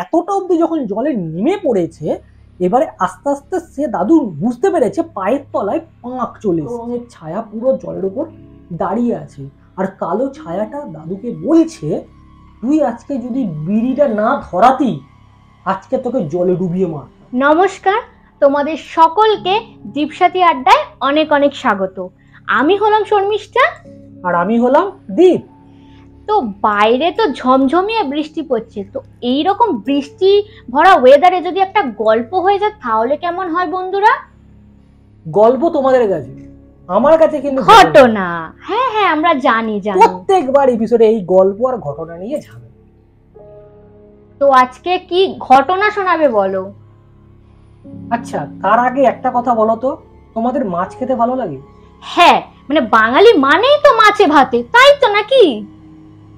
এতটা অব্দি যখন জলে নেমে পড়েছে, এবারে আস্তে আস্তে সে দাদু বুঝতে পেরেছে পায়ের তলায় পাঁক চলে এসেছে, ছায়া পুরো জলের উপর দাঁড়িয়ে আছে। আর কালো ছায়াটা দাদুকে বলছে, তুই আজকে যদি বিড়িটা না ধরাতি, আজকে তোকে জলে ডুবিয়ে মার। নমস্কার, তোমাদের সকলকে দীপসাথী আড্ডায় অনেক অনেক স্বাগত। আমি হলাম শর্মিষ্ঠা। আর আমি হলাম দীপ। তো বাইরে তো ঝমঝমিয়ে বৃষ্টি পড়ছে, তো এইরকম বৃষ্টি ভরা ওয়েদারে যদি একটা গল্প হয়ে যায় তাহলে কেমন হয় বন্ধুরা? গল্প তোমাদের কাছে, আমার কাছে কিন্তু ঘটনা। হ্যাঁ হ্যাঁ, আমরা জানি। প্রত্যেকবার এপিসোডে এই গল্প আর ঘটনা নিয়ে ঝামেলা। তো আজকে কি ঘটনা শোনাবে বলো? আচ্ছা, তার আগে একটা কথা বলো তো, তোমাদের মাছ খেতে ভালো লাগে? হ্যাঁ, মানে বাঙালি মানেই তো মাছে ভাতে, তাই তো নাকি?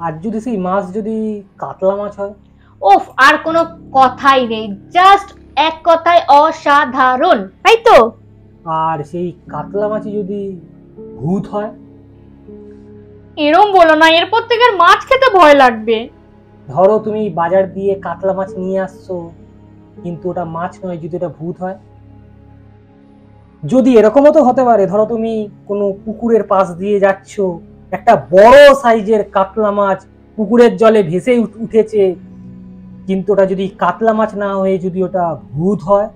আর যদি সেই মাছ যদি কাতলা মাছ হয়? ওফ, আর কোনো কথাই নেই, জাস্ট এক কথায় অসাধারণ, তাই তো? আর সেই কাতলা মাছে যদি ভূত হয়? এরম বলো না, এরপর থেকে আর মাছ খেতে ভয় লাগবে। ধরো তুমি বাজার দিয়ে কাতলা মাছ নিয়ে আসছো, কিন্তু ওটা মাছ নয়, যদি ওটা ভূত হয়? যদি এরকমও তো হতে পারে, ধরো তুমি কোনো পুকুরের পাশ দিয়ে যাচ্ছ, একটা বড় সাইজের কাতলা মাছ পুকুরের জলে ভেসে উঠেছে, কিন্তু ওটা যদি কাতলা মাছ না হয়ে যদি ওটা ভূত হয়,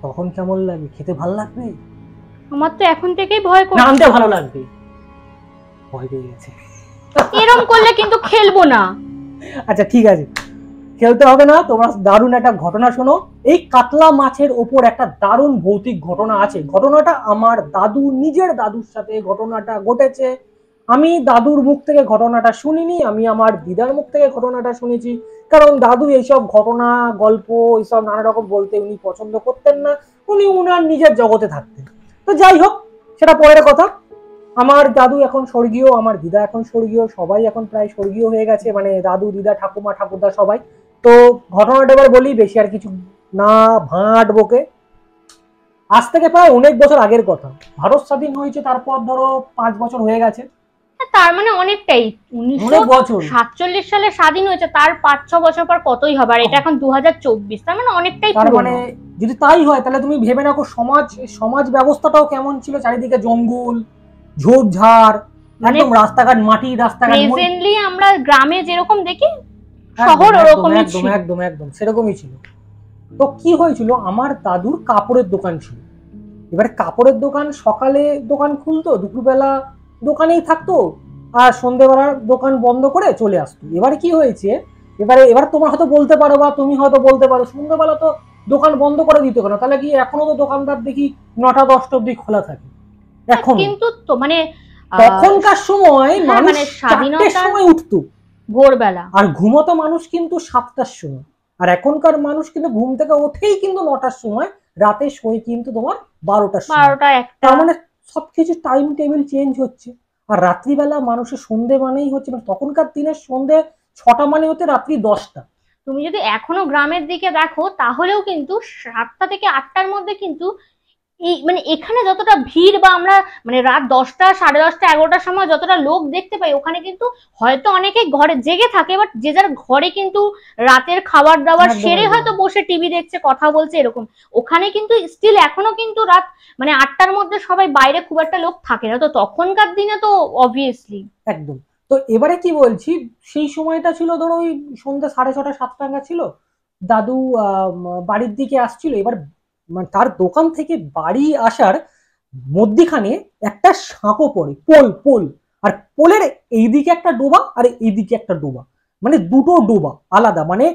তখন কেমন লাগবে? খেতে ভালো লাগবে? আমার তো এখন থেকেই ভয় করছে। নামতে ভালো লাগবে। ভয় পেয়ে গেছে। এরম করলে কিন্তু খেলবো না। আচ্ছা ঠিক আছে, খেলতে হবে না। তোমরা দারুণ একটা ঘটনা শোনো। এই কাতলা মাছের ওপর একটা দারুণ ভৌতিক ঘটনা আছে। ঘটনাটা আমার দাদু, নিজের দাদুর সাথে ঘটনাটা ঘটেছে। আমি দাদুর মুখ থেকে ঘটনাটা শুনিনি, আমি আমার দিদার মুখ থেকে ঘটনাটা শুনেছি। কারণ দাদু এইসব ঘটনা গল্প এইসব নানা রকম বলতে উনি পছন্দ করতেন না, উনি উনার নিজের জগতে থাকতেন। তো যাই হোক, সেটা পরের কথা। আমার দাদু এখন স্বর্গীয়, আমার দিদা এখন স্বর্গীয়, সবাই এখন প্রায় স্বর্গীয় হয়ে গেছে, মানে দাদু দিদা ঠাকুমা ঠাকুরদা সবাই। তো ঘটনাটা এবার বলি, বেশি আর কিছু না ভাঁট বকে। আজ থেকে প্রায় অনেক বছর আগের কথা। ভারত স্বাধীন হয়েছে তারপর ধরো 5 বছর হয়ে গেছে। তার মানে অনেকটাই। 1947 সালে স্বাধীন হয়েছে, তার 5-6 বছর পর কতই হবে, আর এটা এখন 2024, তার মানে অনেকটাই। তার মানে যদি তাই হয় তাহলে তুমি ভেবে দেখো সমাজ ব্যবস্থাটাও কেমন ছিল। চারিদিকে জঙ্গল, ঝোপঝাড়, একদম রাস্তাঘাট মাটির রাস্তাঘাট। প্রেজেন্টলি আমরা গ্রামে যেরকম দেখি, শহর ওরকমই ছিল। একদম একদম সেরকমই ছিল। তো কি হয়েছিল, আমার দাদুর কাপড়ের দোকান ছিল। এবারে কাপড়ের দোকান, সকালে দোকান খুলতো, দুপুরবেলা দোকানেই থাকতো, আর সন্ধ্যেবেলা দোকান বন্ধ করে চলে আসতো। এবারে কি হয়েছে, এবার তোমার হয়তো বলতে পারো বা তুমি হয়তো বলতে পারো, সন্ধ্যেবেলা তো দোকান বন্ধ করে দিতে কেন? তাহলে কি এখনো তো দোকানদার দেখি 9টা 10টা অব্দি খোলা থাকে এখন। কিন্তু তো মানে তখনকার সময় মানুষ মানে 4টার সময় উঠতো ভোরবেলা, আর ঘুমতো মানুষ কিন্তু 7টার সময়। আর এখনকার মানুষ কিন্তু ঘুম থেকে ওঠেই কিন্তু 9টার সময়, রাতে শোয় কিন্তু তোমার 12টার সময়। তার মানে সবকিছু টাইম টেবিল চেঞ্জ হচ্ছে। আর রাত্রিবেলা মানুষের সন্ধে মানেই হচ্ছে, মানে তখনকার দিনের সন্ধে 6টা মানে হচ্ছে রাত্রি 10টা। তুমি যদি এখনো গ্রামের দিকে দেখো তাহলেও কিন্তু 7টা থেকে 8টার মধ্যে কিন্তু এই মানে এখানে যতটা ভিড়, বা আমরা মানে রাত 10টা 10:30 11টার সময় যতটা লোক দেখতে পাই, ওখানে কিন্তু হয়তো অনেকে ঘরে জেগে থাকে, বাট যে যার ঘরে কিন্তু রাতের খাবার দাবার সেরে হয়তো বসে টিভি দেখছে, কথা বলছে, এরকম। ওখানে কিন্তু স্টিল এখনো কিন্তু রাত মানে 8টার মধ্যে সবাই বাইরে, খুব একটা লোক থাকে না। তো তখনকার দিনে তো অবভিয়াসলি একদম। তো এবারে কি বলছি, সেই সময়টা ছিল ধরো ওই সন্ধ্যা 6:30 7টা ছিল। দাদু বাড়ির দিকে আসছিল। এবার মানে তার দোকান থেকে বাড়ি আসার মধ্যিখানে একটা সাঁকো পড়ে, পোল পোল। আর পোলের এইদিকে একটা ডোবা আর এইদিকে একটা ডোবা, মানে দুটো ডোবা আলাদা। মানে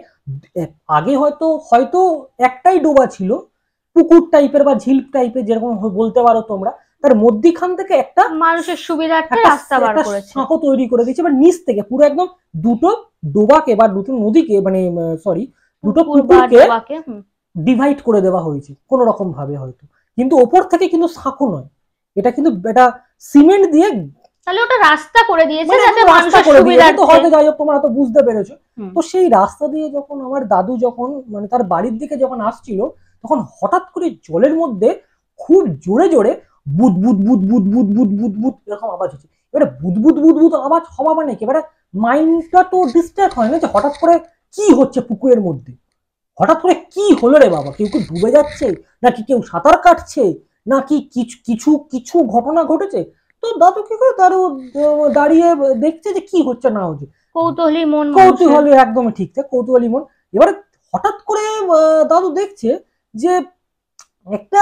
আগে হয়তো হয়তো একটাই ডোবা ছিল, পুকুর টাইপের বা ঝিল টাইপের, যেরকম বলতে পারো তোমরা। তার মধ্যিখান থেকে একটা মানুষের সুবিধার্থে রাস্তা বার করেছে, সাঁকো তৈরি করে দিয়েছে। এবার নিচ থেকে পুরো একদম দুটো ডোবাকে বা দুটো নদীকে, মানে সরি, দুটো পুকুরকে ডিভাইড করে দেওয়া হয়েছে কোন রকম ভাবে হয়তো। কিন্তু ওপর থেকে কিন্তু সাঁকো নয়, এটা কিন্তু এটা সিমেন্ট দিয়ে, তাহলে ওটা রাস্তা করে দিয়েছে যাতে মানুষের সুবিধার্থে। হয়তো যাই হোক, তোমরা তো বুঝতে পেরেছো। তো সেই রাস্তা দিয়ে যখন আমার দাদু যখন মানে তার বাড়ির দিকে যখন আসছিল, তখন হঠাৎ করে জলের মধ্যে খুব জোরে জোরে বুদ বুদ বুদ বুদ বুদ বুদ বুদ বুদ এরকম আওয়াজ হচ্ছে। এবারে বুদ বুদ বুদ বুদ আওয়াজ হওয়া মানে কি, এবারে মাইন্ডটা তো ডিস্ট্র্যাক্ট হয় না, যে হঠাৎ করে কি হচ্ছে পুকুরের মধ্যে, হঠাৎ করে কি হলো রে বাবা, কেউ কি ডুবে যাচ্ছে, নাকি কেউ সাঁতার কাটছে, নাকি কিছু কিছু কিছু ঘটনা ঘটেছে। তো দাদু কি করে, দাদু দাঁড়িয়ে দেখছে যে কি হচ্ছে না হচ্ছে। কৌতূহলী মন মানুষের। কৌতূহলী, একদমই ঠিক, কৌতূহলী মন। এবারে হঠাৎ করে দাদু দেখছে যে একটা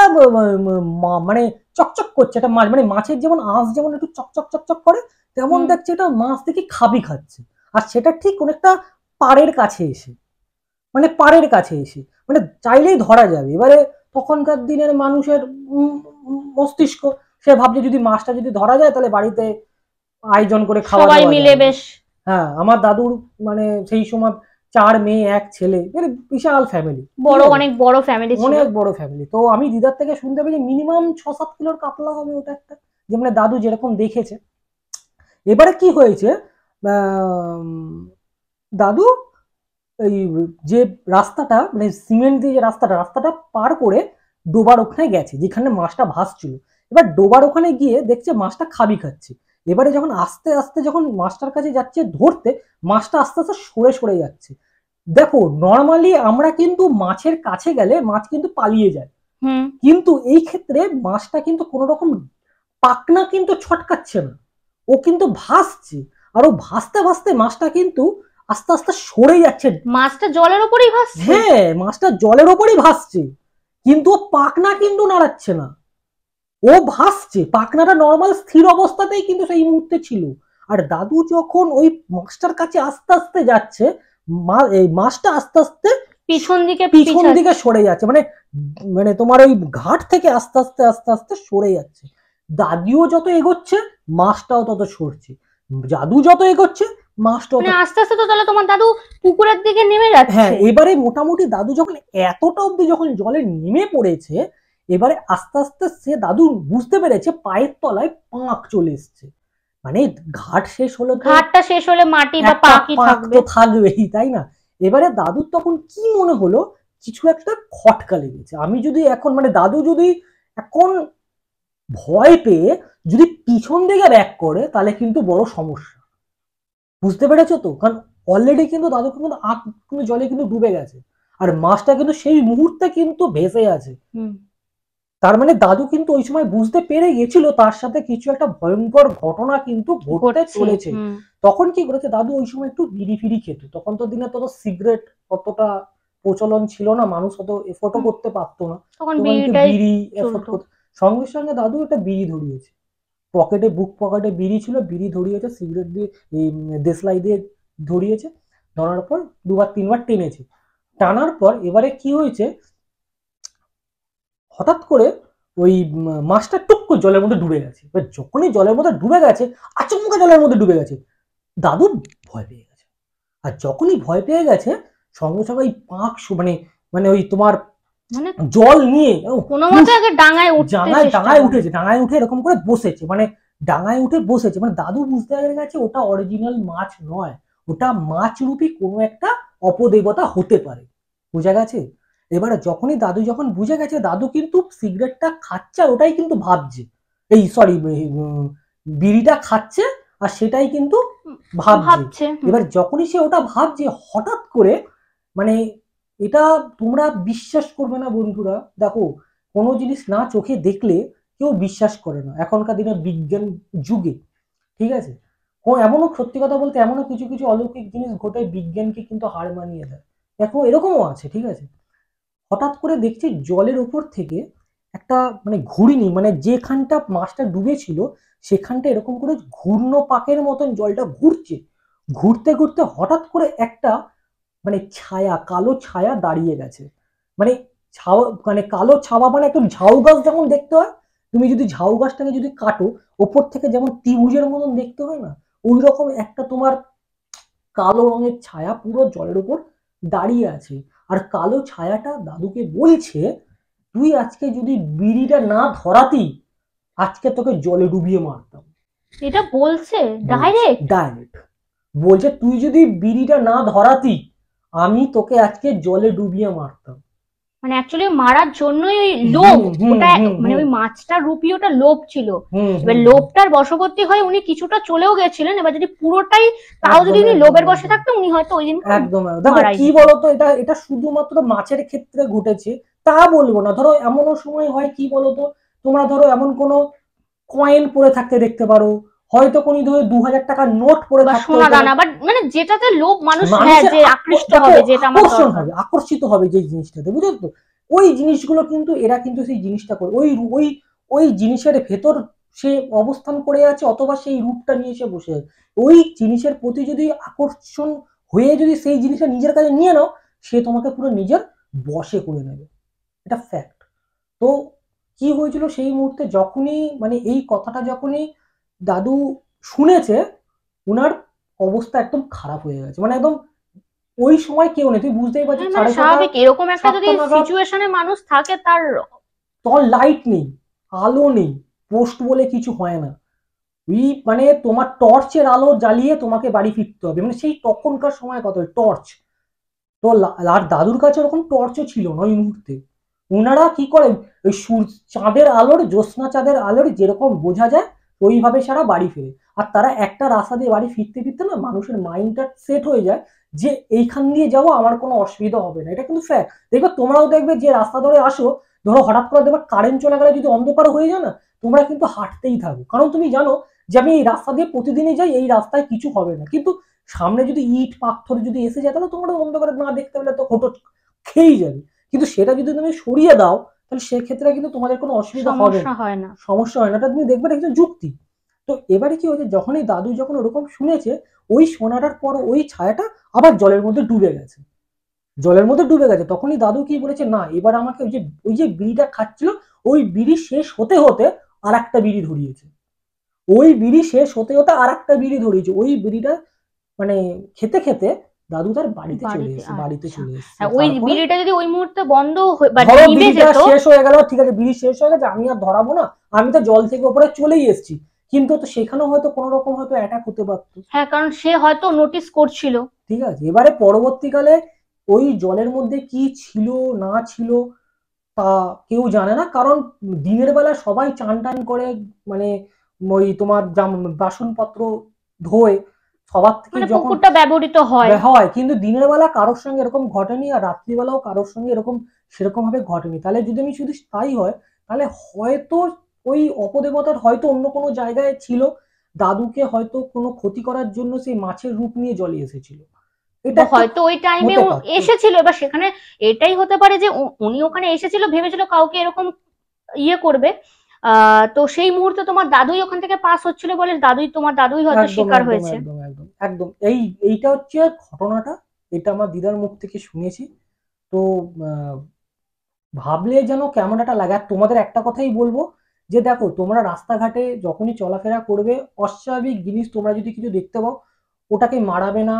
মানে চকচক করছে একটা মাছ, মানে মাছের যেমন আঁশ যেমন একটু চকচক চকচক করে, তেমন দেখছে এটা মাছ দেখি খাবি খাচ্ছে। আর সেটা ঠিক অনেকটা পাড়ের কাছে এসে, মানে পাড়ের কাছে এসে, মানে চাইলেই ধরা যাবে। এবারে তখনকার দিনের মানুষের মস্তিষ্ক, সে ভাবছে যদি মাছটা যদি ধরা যায় তাহলে বাড়িতে আয়োজন করে খাওয়া সবাই দাওয়া মিলে যাবে। বেশ। হ্যাঁ, আমার দাদুর মানে সেই সময় 4 মেয়ে 1 ছেলে, মানে বিশাল ফ্যামিলি, বড়, অনেক বড় ফ্যামিলি ছিল। অনেক বড় ফ্যামিলি। তো আমি দিদার থেকে শুনতে পেয়েছি মিনিমাম 6-7 কিলোর কাতলা হবে ওটা একটা, যে মানে দাদু যেরকম দেখেছে। এবারে কি হয়েছে, দাদু এই যে রাস্তাটা, মানে সিমেন্ট দিয়ে যে রাস্তাটা পার করে ডোবার ওখানে গেছে যেখানে মাছটা ভাসছিল। এবার ডোবার ওখানে গিয়ে দেখছে মাছটা খাবি খাচ্ছে। এবারে যখন আস্তে আস্তে যখন মাছটার কাছে যাচ্ছে ধরতে, মাছটা আস্তে আস্তে সরে সরে যাচ্ছে। দেখো নর্মালি আমরা কিন্তু মাছের কাছে গেলে মাছ কিন্তু পালিয়ে যায়, কিন্তু এই ক্ষেত্রে মাছটা কিন্তু কোন রকম পাকনা কিন্তু ছটকাচ্ছে না, ও কিন্তু ভাসছে। আর ও ভাসতে ভাসতে মাছটা কিন্তু আস্তে আস্তে সরে যাচ্ছে। মাছটা জলের উপরেই ভাসছে। হ্যাঁ, মাছটা জলের উপরেই ভাসছে, কিন্তু ও পাকনা কিন্তু নাড়াচ্ছে না, ও ভাসছে। পাকনাটা নর্মাল স্থির অবস্থাতেই কিন্তু সেই মুহূর্তে ছিল। আর দাদু যখন ওই মাছটার কাছে আস্তে আস্তে যাচ্ছে, এই মাছটা আস্তে আস্তে পিছন দিকে সরে যাচ্ছে, মানে মানে তোমার ওই ঘাট থেকে আস্তে আস্তে আস্তে আস্তে সরে যাচ্ছে। দাদিও যত এগোচ্ছে মাছটাও তত সরছে, দাদু যত এগোচ্ছে মাছটাও, মানে আস্তে আস্তে তো তাহলে তোমার দাদু পুকুরের দিকে নেমে যাচ্ছে। হ্যাঁ, এবারে মোটামুটি দাদু যখন এতটা অব্দি যখন জলে নেমে পড়েছে, এবারে আস্তে আস্তে সে দাদু বুঝতে পেরেছে পায়ের তলায় পাঁক চলে এসছে। মানে ঘাট শেষ হলো, ঘাটটা শেষ হলে মাটি বা পাকই থাকবে, তো থাকবেই, তাই না? এবারে দাদুর তখন কি মনে হলো, কিছু একটা খটকা লেগেছে। আমি যদি এখন, মানে দাদু যদি এখন ভয় পেয়ে যদি পিছন দিকে ব্যাক করে তাহলে কিন্তু বড় সমস্যা, বুঝতে পেরেছো তো? কারণ অলরেডি কিন্তু দাদু কিন্তু কিন্তু জলে কিন্তু ডুবে গেছে, আর মাছটা কিন্তু সেই মুহূর্তে কিন্তু ভেসে আছে। তার মানে দাদু কিন্তু ওই সময় বুঝতে পেরে গেছিল তার সাথে কিছু একটা ভয়ঙ্কর ঘটনা কিন্তু ঘটতে চলেছে। তখন কি করেছে দাদু, ওই সময় একটু বিড়ি ফিড়ি খেত, তখন তো দিনে তত সিগারেট অতটা প্রচলন ছিল না, মানুষ অত এফোর্টও করতে পারতো না, তখন বিড়ি এফোর্ট করতে। সঙ্গে সঙ্গে দাদু একটা বিড়ি ধরিয়েছে, পকেটে, বুক পকেটে বিড়ি ছিল, বিড়ি ধরিয়েছে, সিগারেট দিয়ে দেশলাই দিয়ে ধরিয়েছে, ধরার পর 2-3 বার টেনেছে। টানার পর এবারে কি হয়েছে, হঠাৎ করে ওই মাছটা টুক করে জলের মধ্যে ডুবে গেছে। এবার যখনই জলের মধ্যে ডুবে গেছে, আচমকা জলের মধ্যে ডুবে গেছে, দাদু ভয় পেয়ে গেছে। আর যখনই ভয় পেয়ে গেছে, সঙ্গে সঙ্গে ওই পাঁক মানে মানে ওই তোমার জল নিয়ে কোনো মতে আগে ডাঙায় উঠেছে, ডাঙায় উঠে এরকম করে বসেছে, মানে ডাঙায় উঠে বসেছে, মানে দাদু বুঝতে গেছে ওটা অরিজিনাল মাছ নয়, ওটা মাছরূপী কোনো একটা অপদেবতা হতে পারে, বুঝা গেছে? এবারে যখনই দাদু যখন বুঝে গেছে, দাদু কিন্তু সিগারেটটা খাচ্ছে আর ওটাই কিন্তু ভাবছে, এই সরি বিড়িটা খাচ্ছে আর সেটাই কিন্তু ভাবছে। এবার যখনই সে ওটা ভাবছে, হঠাৎ করে, মানে এটা তোমরা বিশ্বাস করবে না বন্ধুরা, দেখো কোনো জিনিস না চোখে দেখলে কেউ বিশ্বাস করে না এখনকার দিনে বিজ্ঞান যুগে, ঠিক আছে? এমনও সত্যি কথা বলতে এমনও কিছু কিছু অলৌকিক জিনিস ঘটে বিজ্ঞানকে কিন্তু হার মানিয়ে দেয়। দেখো এরকমও আছে, ঠিক আছে? হঠাৎ করে দেখছি জলের উপর থেকে একটা মানে ঘুরিনি, মানে যেখানটা মাছটা ডুবেছিল সেখানটা এরকম করে ঘূর্ণ পাকের মতন জলটা ঘুরছে, ঘুরতে ঘুরতে হঠাৎ করে একটা মানে ছায়া, কালো ছায়া দাঁড়িয়ে গেছে। মানে মানে কালো ছাওয়া, মানে একদম ঝাউ গাছ যেমন দেখতে হয়, তুমি যদি ঝাউ গাছটাকে যদি কাটো ওপর থেকে যেমন ত্রিভুজের মতন দেখতে হয় না, ওই রকম একটা তোমার কালো রঙের ছায়া পুরো জলের উপর দাঁড়িয়ে আছে। আর কালো ছায়াটা দাদুকে বলছে, তুই আজকে যদি বিড়িটা না ধরাতি আজকে তোকে জলে ডুবিয়ে মারতাম। এটা বলছে ডাইরেক্ট? বলছে তুই যদি বিড়িটা না ধরাতি আমি তোকে আজকে জলে ডুবিয়ে মারতাম। মানে অ্যাকচুয়ালি মারার জন্যই ওই লোভ, ওটা মানে ওই মাছটার রূপী ওটা লোভ ছিল। এবার লোভটার বশবর্তী হয়ে উনি কিছুটা চলেও গেছিলেন, এবার যদি পুরোটাই, তাও যদি উনি লোভের বশে থাকতো উনি হয়তো ওই দিন একদম। দেখো কি বলতো, এটা এটা শুধুমাত্র মাছের ক্ষেত্রে ঘটেছে তা বলবো না, ধরো এমনও সময় হয় কি বলতো, তোমরা ধরো এমন কোনো কয়েন পরে থাকতে দেখতে পারো, হয়তো কোন ধরো 2000 টাকার নোট পরে থাকতে, সোনা দানা, বাট মানে যেটাতে লোভ মানুষ, হ্যাঁ, যে আকৃষ্ট হবে, যেটা আমার আকর্ষণ হবে, আকর্ষিত হবে যে জিনিসটাতে, বুঝলো তো? ওই জিনিসগুলো কিন্তু এরা কিন্তু সেই জিনিসটা করে, ওই ওই ওই জিনিসের ভেতর সে অবস্থান করে আছে, অথবা সেই রূপটা নিয়ে এসে বসে আছে। ওই জিনিসের প্রতি যদি আকর্ষণ হয়ে যদি সেই জিনিসটা নিজের কাছে নিয়ে নাও, সে তোমাকে পুরো নিজের বশে করে নেবে, এটা ফ্যাক্ট। তো কি হয়েছিল সেই মুহূর্তে, যখনই মানে এই কথাটা যখনই দাদু শুনেছে, উনার অবস্থা একদম খারাপ হয়ে গেছে, মানে একদম ওই সময় কেউ নেই, তুই বুঝতেই পারছিস, মানে স্বাভাবিক এরকম একটা যদি সিচুয়েশনে মানুষ থাকে, তার তোর লাইট নেই, আলো নেই, পোস্ট বলে কিছু হয় না, ওই মানে তোমার টর্চের আলো জ্বালিয়ে তোমাকে বাড়ি ফিরতে হবে, মানে সেই তখনকার সময় কত টর্চ, তো আর দাদুর কাছে ওরকম টর্চও ছিল না ওই মুহূর্তে। ওনারা কি করেন, ওই চাঁদের আলোর, জ্যোৎস্না চাঁদের আলোর যেরকম বোঝা যায় ওইভাবে সারা বাড়ি ফেরে। আর তারা একটা রাস্তা দিয়ে বাড়ি ফিরতে ফিরতে না, মানুষের মাইন্ডটা সেট হয়ে যায় যে এইখান দিয়ে যাওয়া আমার কোনো অসুবিধা হবে না, এটা কিন্তু ফ্যাক্ট। দেখবে তোমরাও দেখবে যে রাস্তা ধরে আসো, ধরো হঠাৎ করে দেখবে কারেন্ট চলে গেলে যদি অন্ধকার হয়ে যায় না, তোমরা কিন্তু হাঁটতেই থাকো, কারণ তুমি জানো যে আমি এই রাস্তা দিয়ে প্রতিদিনই যাই, এই রাস্তায় কিছু হবে না। কিন্তু সামনে যদি ইট পাথর যদি এসে যায়, তাহলে তোমরা অন্ধকারে না দেখতে পেলে তো হোটো খেয়েই যাবে। কিন্তু সেটা যদি তুমি সরিয়ে দাও, তাহলে সেক্ষেত্রে কিন্তু তোমাদের কোনো অসুবিধা হবে না, সমস্যা হয় না, এটা তুমি দেখবে এটা কিন্তু যুক্তি। তো এবারে কি হয়েছে, যখনই দাদু যখন ওরকম শুনেছে, ওই শোনাটার পর ওই ছায়াটা আবার জলের মধ্যে ডুবে গেছে, জলের মধ্যে ডুবে গেছে। তখনই দাদু কি বলেছে, না এবার আমাকে ওই যে বিড়িটা খাচ্ছিল, ওই বিড়ি শেষ হতে হতে আর একটা বিড়ি ধরিয়েছে, ওই বিড়ি শেষ হতে হতে আর একটা বিড়ি ধরিয়েছে, ওই বিড়িটা মানে খেতে খেতে দাদু তার বাড়িতে চলে এসেছে, বাড়িতে চলে এসেছে। ওই বিড়িটা যদি ওই মুহূর্তে বন্ধ শেষ হয়ে গেল, ঠিক আছে বিড়ি শেষ হয়ে গেছে, আমি আর ধরাবো না, আমি তো জল থেকে উপরে চলেই এসেছি, কিন্তু তো সেখানেও হয়তো কোনো রকম হয়তো অ্যাটাক হতে পারতো। হ্যাঁ, কারণ সে হয়তো নোটিস করছিল। ঠিক আছে, এবারে পরবর্তীকালে ওই জলের মধ্যে কি ছিল না ছিল তা কেউ জানে না, কারণ দিনের বেলা সবাই চান টান করে, মানে ওই তোমার বাসনপত্র ধোয় সবার থেকে, মানে যখন পুকুরটা ব্যবহৃত হয়, কিন্তু দিনের বেলা কারোর সঙ্গে এরকম ঘটেনি, আর রাত্রিবেলাও কারোর সঙ্গে এরকম সেরকম ভাবে ঘটেনি। তাহলে যদি আমি শুধু তাই হয়, তাহলে হয়তো ওই অপদেবতার হয়তো অন্য কোনো জায়গায় ছিল, দাদুকে হয়তো কোনো ক্ষতি করার জন্য সেই মাছের রূপ নিয়ে জলে এসেছিল, এটা হয়তো ওই টাইমে এসেছিল। এবার সেখানে এটাই হতে পারে যে উনি ওখানে এসেছিল, ভেবেছিল কাউকে এরকম ইয়ে করবে, তো সেই মুহূর্তে তোমার দাদুই ওখান থেকে পাস হচ্ছিল বলে তোমার দাদুই হয়তো শিকার হয়েছে। একদম একদম একদম এইটা হচ্ছে ঘটনাটা, এটা আমার দিদার মুখ থেকে শুনেছি। তো ভাবলে যেন কেমন একটা লাগে। আর তোমাদের একটা কথাই বলবো যে দেখো, তোমরা রাস্তাঘাটে যখনই চলাফেরা করবে, অস্বাভাবিক জিনিস তোমরা যদি কিছু দেখতে পাও, ওটাকে মারাবে না,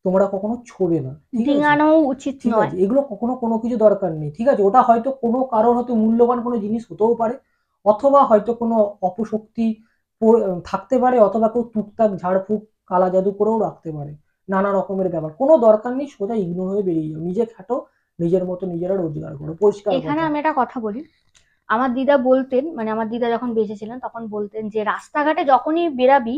তোমরা কখনো ছোবে না, ডিঙানো উচিত নয়, এগুলো কখনো কোনো কিছু দরকার নেই, ঠিক আছে? ওটা হয়তো কোনো কারোর হয়তো মূল্যবান কোনো জিনিস হতেও পারে, অথবা হয়তো কোনো অপশক্তি থাকতে পারে, অথবা কেউ টুকটাক ঝাড়ফুঁক কালা জাদু করেও রাখতে পারে, নানা রকমের ব্যাপার, কোনো দরকার নেই, সোজা ইগনোর হয়ে বেরিয়ে যাও, নিজে খাটো, নিজের মতো নিজেরা রোজগার করো, পরিষ্কার। এখানে আমি একটা কথা বলি, আমার দিদা বলতেন, মানে আমার দিদা যখন বেঁচে ছিলেন তখন বলতেন যে রাস্তাঘাটে যখনই বেরাবি,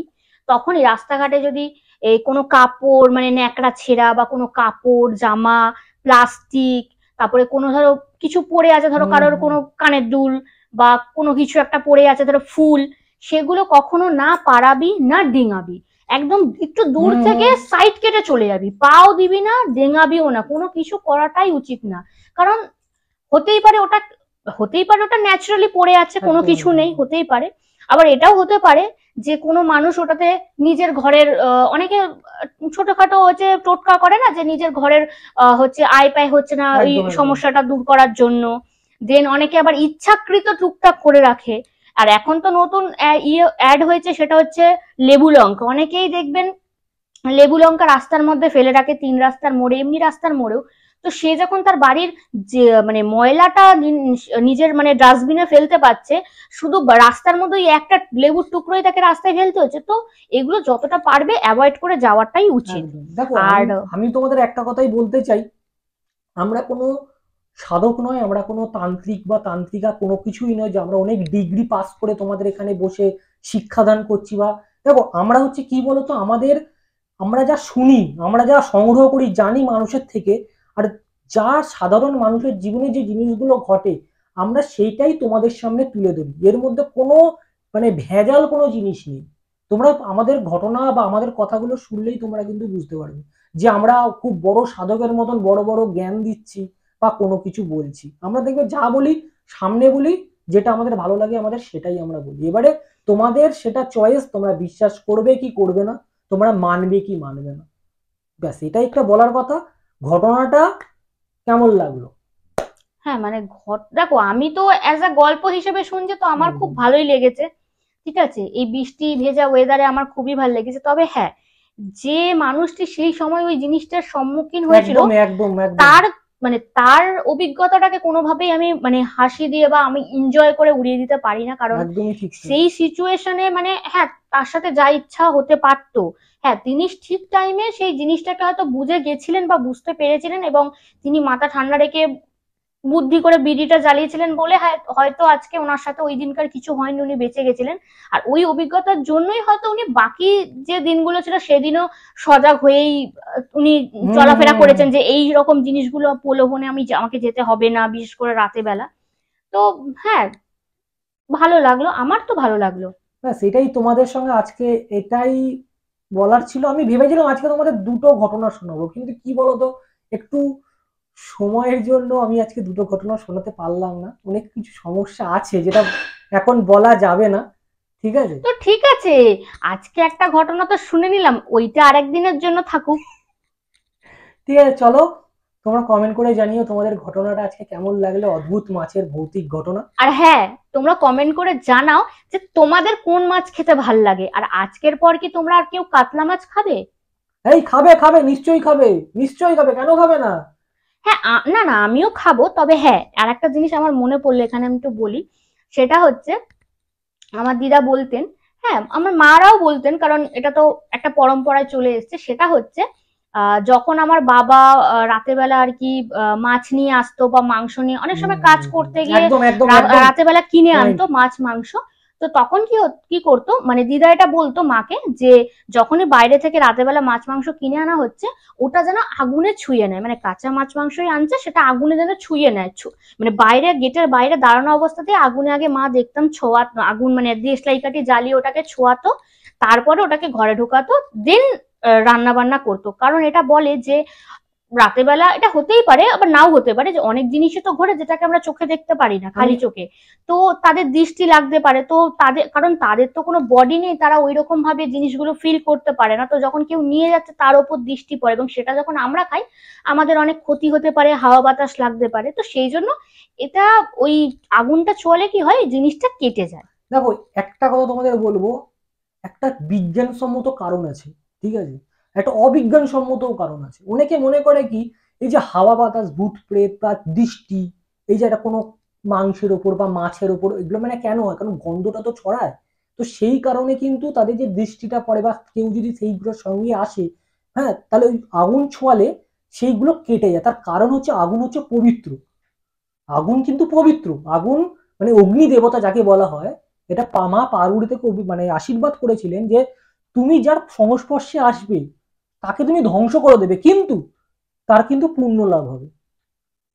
তখনই রাস্তাঘাটে যদি এই কোনো কাপড়, মানে ন্যাকড়া ছেঁড়া বা কোনো কাপড় জামা প্লাস্টিক, তারপরে কোনো ধরো কিছু পড়ে আছে, ধরো কারোর কোনো কানের দুল বা কোনো কিছু একটা পড়ে আছে, ধরো ফুল, সেগুলো কখনো না পারাবি না ডিঙাবি, একদম একটু দূর থেকে সাইড কেটে চলে যাবি, পাও দিবি না, ডিঙাবিও না, কোনো কিছু করাটাই উচিত না। কারণ হতেই পারে ওটা ন্যাচারালি পড়ে আছে, কোনো কিছু নেই, হতেই পারে। আবার এটাও হতে পারে যে কোনো মানুষ ওটাতে নিজের ঘরের, অনেকে ছোটখাটো হচ্ছে টোটকা করে না, যে নিজের ঘরের হচ্ছে আয় পায় হচ্ছে না, এই সমস্যাটা দূর করার জন্য, দেন অনেকে আবার ইচ্ছাকৃত টুকটাক করে রাখে। আর এখন তো নতুন অ্যাড হয়েছে, সেটা হচ্ছে লেবু লঙ্কা, অনেকেই দেখবেন লেবু লঙ্কা রাস্তার মধ্যে ফেলে রাখে, 3 রাস্তার মোড়ে, এমনি রাস্তার মোড়েও। তো সে যখন তার বাড়ির যে মানে ময়লাটা নিজের মানে ডাস্টবিনে ফেলতে পারছে, শুধু রাস্তার মধ্যে একটা লেবুর টুকরোই তাকে রাস্তায় ফেলতে হচ্ছে। তো এগুলো যতটা পারবে অ্যাভয়েড করে যাওয়াটাই উচিত। দেখো, আর আমি তোমাদের একটা কথাই বলতে চাই, আমরা কোনো সাধক নয়, আমরা কোনো তান্ত্রিক বা তান্ত্রিকা কোনো কিছুই নয় যে আমরা অনেক ডিগ্রি পাস করে তোমাদের এখানে বসে শিক্ষাদান করছি। বা দেখো আমরা হচ্ছে কি বলতো, আমরা যা শুনি, আমরা যা সংগ্রহ করি জানি মানুষের থেকে, আর যা সাধারণ মানুষের জীবনে যে জিনিসগুলো ঘটে আমরা সেইটাই তোমাদের সামনে তুলে ধরি। এর মধ্যে কোনো মানে ভেজাল কোনো জিনিস নেই। তোমরা আমাদের ঘটনা বা আমাদের কথাগুলো শুনলেই তোমরা কিন্তু বুঝতে পারবে যে আমরা খুব বড় সাধকের মতন বড় বড় জ্ঞান দিচ্ছি বা কোনো কিছু বলছি। আমরা দেখবে যা বলি সামনে বলি, যেটা আমাদের ভালো লাগে আমাদের সেটাই আমরা বলি। এবারে তোমাদের সেটা চয়েস, তোমরা বিশ্বাস করবে কি করবে না, তোমরা মানবে কি মানবে না, ব্যাস এটাই একটা বলার কথা। ঘটনাটা কেমন লাগলো? হ্যাঁ মানে দেখো আমি তো অ্যাজ আ গল্প হিসেবে শুনছি তো আমার খুব ভালোই লেগেছে। ঠিক আছে, এই বৃষ্টি ভেজা ওয়েদারে আমার খুবই ভালো লেগেছে। তবে হ্যাঁ, যে মানুষটি সেই সময় ওই জিনিসটার সম্মুখীন হয়েছিল একদম একদম একদম। তার মানে তার অভিজ্ঞতাটাকে কোনোভাবেই আমি মানে হাসি দিয়ে বা আমি এনজয় করে উড়িয়ে দিতে পারি না। কারণ একদমই ঠিক। সেই সিচুয়েশনে মানে হ্যাঁ তার সাথে যা ইচ্ছা হতে পারতো। হ্যাঁ তিনি ঠিক টাইমে সেই জিনিসটাকে হয়তো বুঝে গেছিলেন বা বুঝতে পেরেছিলেন, এবং তিনি মাথা ঠান্ডা রেখে বুদ্ধি করে বিড়িটা জ্বালিয়েছিলেন বলে হয়তো আজকে ওনার সাথে ওই দিনকার কিছু হয়নি, উনি বেঁচে গেছিলেন। আর ওই অভিজ্ঞতার জন্যই হয়তো উনি বাকি যে দিনগুলো ছিল সেদিনও সজাগ হয়েই উনি চলাফেরা করেছেন যে এই রকম জিনিসগুলো প্রলোভনে আমাকে যেতে হবে না, বিশেষ করে রাতে বেলা। তো হ্যাঁ ভালো লাগলো, আমার তো ভালো লাগলো। ব্যাস এটাই তোমাদের সঙ্গে আজকে এটাই বলার ছিল। আমি ভেবেছিলাম আজকে তোমাদের দুটো ঘটনা শোনাবো, কিন্তু কি বলতো, একটু সময়ের জন্য আমি আজকে দুটো ঘটনা শোনাতে পারলাম না, অনেক কিছু সমস্যা আছে যেটা এখন বলা যাবে না। ঠিক আছে, তো ঠিক আছে, আজকে একটা ঘটনা তো শুনে নিলাম, ওইটা আরেকদিনের জন্য থাকুক। ঠিক আছে, চলো তোমরা কমেন্ট করে জানিও তোমাদের ঘটনাটা আজকে কেমন লাগলো, অদ্ভুত মাছের ভৌতিক ঘটনা। আর হ্যাঁ তোমরা কমেন্ট করে জানাও যে তোমাদের কোন মাছ খেতে ভাল লাগে, আর আজকের পর কি তোমরা আর কেউ কাতলা মাছ খাবে? এই খাবে খাবে, নিশ্চয়ই খাবে, নিশ্চয়ই খাবে, কেন খাবে না। হ্যাঁ না না আমিও খাবো। তবে হ্যাঁ আর একটা জিনিস আমার মনে পড়লো এখানে আমি একটু বলি। সেটা হচ্ছে আমার দিদা বলতেন, হ্যাঁ আমার মারাও বলতেন, কারণ এটা তো একটা পরম্পরায় চলে এসেছে। সেটা হচ্ছে যখন আমার বাবা রাতের বেলা আর কি মাছ নিয়ে আসতো বা মাংস নিয়ে, অনেক সময় কাজ করতে গিয়ে একদম একদম একদম রাতের বেলা কিনে point। আনতো মাছ মাংস। তো তখন কি করতো, মানে দিদা এটা বলতো মাকে যে যখনই বাইরে থেকে রাতের বেলা মাছ মাংস কিনে আনা হচ্ছে ওটা যেন আগুনে ছুঁয়ে নেয়, মানে কাঁচা মাছ মাংসই আনছে সেটা আগুনে যেন ছুঁয়ে নেয়। মানে বাইরে গেটের বাইরে দাঁড়ানো অবস্থাতেই আগুনে আগে মা দেখতাম ছোঁয়াতো, আগুন মানে দেশলাই কাঠি জ্বালিয়ে ওটাকে ছোঁয়াতো, তারপরে ওটাকে ঘরে ঢোকাতো, দেন রান্না বান্না করতো। কারণ এটা বলে যে রাতের বেলা এটা হতেই পারে আবার নাও হতে পারে, যে অনেক জিনিসই তো ঘটে যেটাকে আমরা চোখে দেখতে পারি না খালি চোখে, তো তাদের দৃষ্টি লাগতে পারে। তো কারণ তাদের তো কোনো বডি নেই, তারা ওই রকম ভাবে জিনিসগুলো ফিল করতে পারে না। তো যখন কেউ নিয়ে যাচ্ছে তার উপর দৃষ্টি পড়ে, এবং সেটা যখন আমরা খাই আমাদের অনেক ক্ষতি হতে পারে, হাওয়া বাতাস লাগতে পারে। তো সেই জন্য এটা ওই আগুনটা ছোঁয়ালে কি হয় জিনিসটা কেটে যায়। দেখো একটা কথা তোমাদের বলবো, একটা বিজ্ঞানসম্মত কারণ আছে, ঠিক আছে, একটা অবিজ্ঞানসম্মত কারণ আছে। অনেকে মনে করে কি, এই যে হাওয়া বাতাস ভূত প্রেত বা দৃষ্টি, এই যে একটা কোনো মাংসের ওপর বা মাছের ওপর, এগুলো মানে কেন হয়, কারণ গন্ধটা তো ছড়ায়। তো সেই কারণে কিন্তু তাদের যে দৃষ্টিটা পড়ে বা কেউ যদি সেইগুলোর সঙ্গে আসে, হ্যাঁ, তাহলে ওই আগুন ছোঁয়ালে সেইগুলো কেটে যায়। তার কারণ হচ্ছে আগুন হচ্ছে পবিত্র। আগুন কিন্তু পবিত্র। আগুন মানে অগ্নি দেবতা যাকে বলা হয়, এটা মা পার্বতী থেকে মানে আশীর্বাদ করেছিলেন যে তুমি যার সংস্পর্শে আসবে তাকে তুমি ধ্বংস করে দেবে, কিন্তু তার কিন্তু পুণ্য লাভ হবে।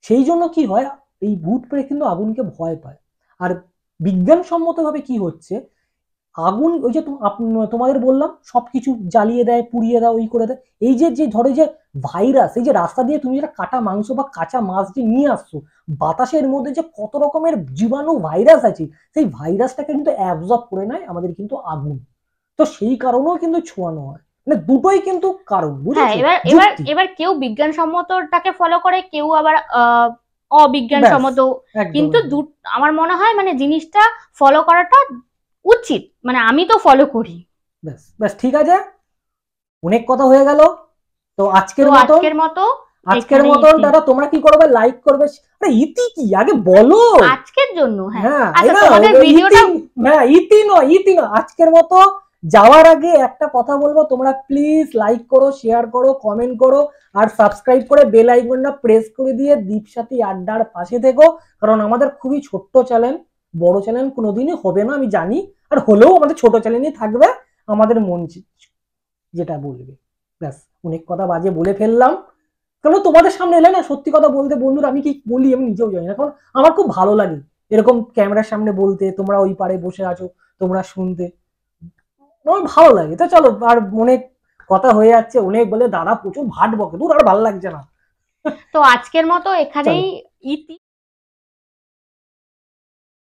সেই জন্য কি হয়, এই ভূত প্রেত কিন্তু আগুনকে ভয় পায়। আর বিজ্ঞানসম্মত ভাবে কি হচ্ছে, আগুন ওই যে তোমাদের বললাম সবকিছু জ্বালিয়ে দেয়, পুড়িয়ে দেয়, ওই করে দেয়। এই যে যে ধরো যে ভাইরাস, এই যে রাস্তা দিয়ে তুমি যেটা কাটা মাংস বা কাঁচা মাছ যে নিয়ে আসছো, বাতাসের মধ্যে যে কত রকমের জীবাণু ভাইরাস আছে, সেই ভাইরাসটাকে কিন্তু অ্যাবজর্ব করে নেয় আমাদের কিন্তু আগুন। তো সেই কারণেও কিন্তু ছোঁয়ানো হয়, মানে দুটোই কিন্তু কারণ, হ্যাঁ বুঝেছো? এবার এবার যুক্তি। এবার কেউ বিজ্ঞানসম্মতটাকে ফলো করে, কেউ আবার ব্যাস অবিজ্ঞানসম্মত। একদম কিন্তু একদম। আমার মনে হয় মানে জিনিসটা ফলো করাটা উচিত, মানে আমি তো ফলো করি। ব্যাস ব্যাস ঠিক আছে, অনেক কথা হয়ে গেল। তো তো আজকের মতন, আজকের মতো আজকের এখানে মতন ইতি। দাদা, তোমরা কি করবে, লাইক করবে। আরে ইতি কি আগে বলো। আজকের জন্য হ্যাঁ। হ্যাঁ আচ্ছা না, তোমাদের ইতি, ভিডিওটা হ্যাঁ ইতি নয়, ইতি নয়, আজকের মতো যাওয়ার আগে একটা কথা বলবো, তোমরা প্লিজ লাইক করো, শেয়ার করো, কমেন্ট করো, আর সাবস্ক্রাইব করে বেল আইকনটা প্রেস করে দিয়ে দীপসাথী আড্ডার পাশে থেকো। কারণ আমাদের খুবই ছোট্ট চ্যানেল, বড় চ্যানেল কোনোদিনই হবে না আমি জানি, আর হলেও আমাদের ছোট চ্যানেলই থাকবে, আমাদের মন যেটা বলবে। ব্যাস, অনেক কথা বাজে বলে ফেললাম। কারণ তোমাদের সামনে এলে না, সত্যি কথা বলতে বন্ধুরা, আমি কি বলি আমি নিজেও জানি না, কারণ আমার খুব ভালো লাগে এরকম ক্যামেরার সামনে বলতে, তোমরা ওই পারে বসে আছো, তোমরা শুনতে, আমার ভালো লাগে। তো চলো, আর অনেক কথা হয়ে যাচ্ছে, অনেক বলে দাদা প্রচুর ভাট বকে, দূর আর ভালো লাগছে না। তো আজকের মতো চলো। এখানেই ইতি।